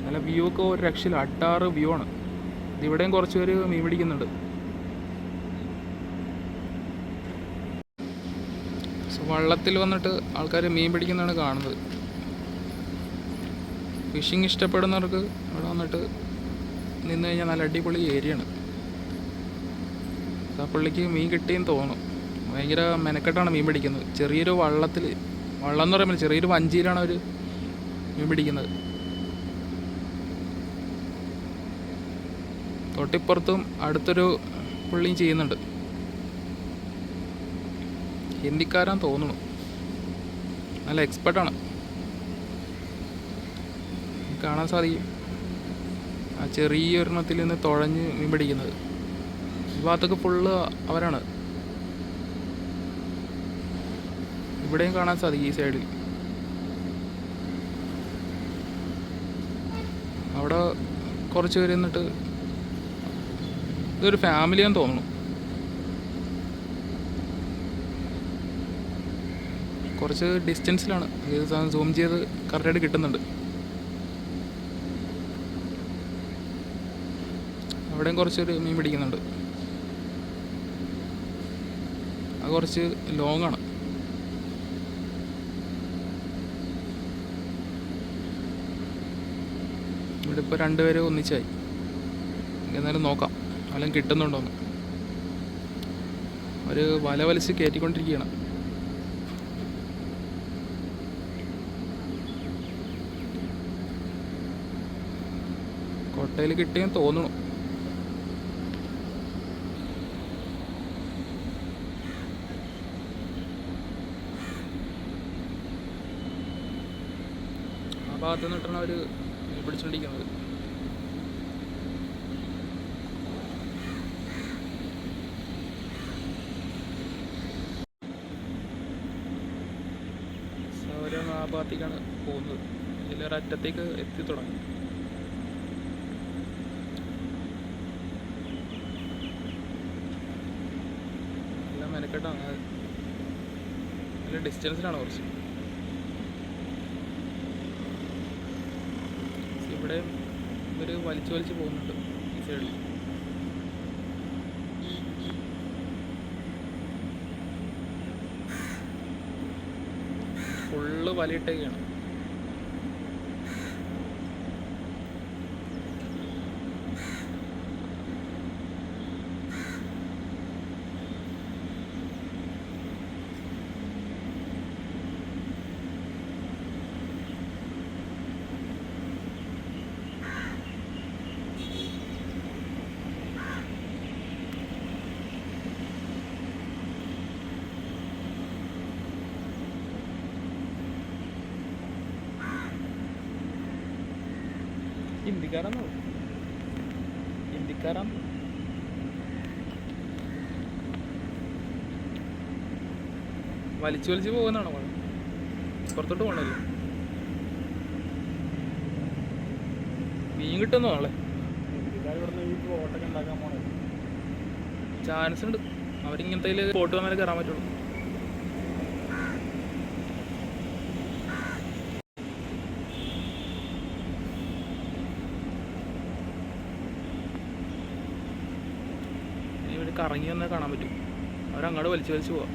നല്ല വ്യൂ ഒക്കെ ഒരു രക്ഷയില്ല, അട്ടാറ് വ്യൂ ആണ്. ഇവിടെയും കുറച്ച് പേര് മീൻ പിടിക്കുന്നുണ്ട്. വള്ളത്തിൽ വന്നിട്ട് ആൾക്കാർ മീൻ പിടിക്കുന്നതാണ് കാണുന്നത്. ഫിഷിങ് ഇഷ്ടപ്പെടുന്നവർക്ക് ഇവിടെ വന്നിട്ട് നിന്ന് കഴിഞ്ഞാൽ നല്ല അടിപൊളി ഏരിയയാണ്. ആ പുള്ളിക്ക് മീൻ കിട്ടിയെന്ന് തോന്നുന്നു. ഭയങ്കര മെനക്കെട്ടാണ് മീൻ പിടിക്കുന്നത്. ചെറിയൊരു വള്ളം എന്ന് പറയുമ്പോൾ ചെറിയൊരു വഞ്ചിയിലാണ് അവർ മീൻ പിടിക്കുന്നത്. തൊട്ടിപ്പുറത്തും അടുത്തൊരു പുള്ളിയും ചെയ്യുന്നുണ്ട്. ഹിന്ദിക്കാരാന്ന് തോന്നുന്നു, നല്ല എക്സ്പെർട്ടാണ്. കാണാൻ സാധിക്കും ആ ചെറിയൊരെണ്ണത്തിൽ നിന്ന് തുഴഞ്ഞ് മീൻ പിടിക്കുന്നത്. ഈ ഭാഗത്തൊക്കെ ഫുള്ള് അവരാണ്. ഇവിടെയും കാണാൻ സാധിക്കും ഈ സൈഡിൽ. അവിടെ കുറച്ച് പേര് നിന്നിട്ട് ഇതൊരു ഫാമിലിയാന്ന് തോന്നുന്നു. കുറച്ച് ഡിസ്റ്റൻസിലാണ്, ഇത് സൂം ചെയ്ത് കറക്റ്റായിട്ട് കിട്ടുന്നുണ്ട്. അവിടെയും കുറച്ചൊരു മീൻ പിടിക്കുന്നുണ്ട്. അത് കുറച്ച് ലോങ് ആണ്. ഇവിടെ ഇപ്പോൾ രണ്ടുപേരും ഒന്നിച്ചായി. എന്നാലും നോക്കാം വല്ലതും കിട്ടുന്നുണ്ടോന്ന്. ഒരു വല വലിച്ച് കയറ്റിക്കൊണ്ടിരിക്കുകയാണ്. കൊട്ടയിൽ കിട്ടിയെന്ന് തോന്നുന്നു. ആ ഭാഗത്ത് നിന്നിട്ടാണ് അവർ പിടിച്ചുകൊണ്ടിരിക്കുന്നത്. അവരൊന്ന് ആ ഭാഗത്തേക്കാണ് പോകുന്നത്. ഇതിലൊരറ്റത്തേക്ക് എത്തി തുടങ്ങി. എല്ലാം മെനക്കെട്ടാണ്, നല്ല ഡിസ്റ്റൻസിലാണ് കുറച്ച്. ഇവിടെ ഇവർ വലിച്ചു വലിച്ച് പോകുന്നുണ്ട് ഈ സൈഡിൽ. ഫുള്ള് വലയിട്ടൊക്കെയാണ്. ഹിന്ദിക്കാരാന്നോ? ഹിന്ദിക്കാരാന്ന്. വലിച്ചു വലിച്ച് പോകുന്നതാണോ? പുറത്തോട്ട് പോകണല്ലോ. മീൻ കിട്ടുന്നോ നാളെ? ചാൻസ് ഉണ്ട്. അവരിങ്ങനത്തെ ബോട്ട് വന്നാലേ കയറാൻ പറ്റുള്ളൂ. കറങ്ങി വന്നാൽ കാണാൻ പറ്റും. അവരങ്ങോട്ട് വലിച്ചു വലിച്ച് പോവാം.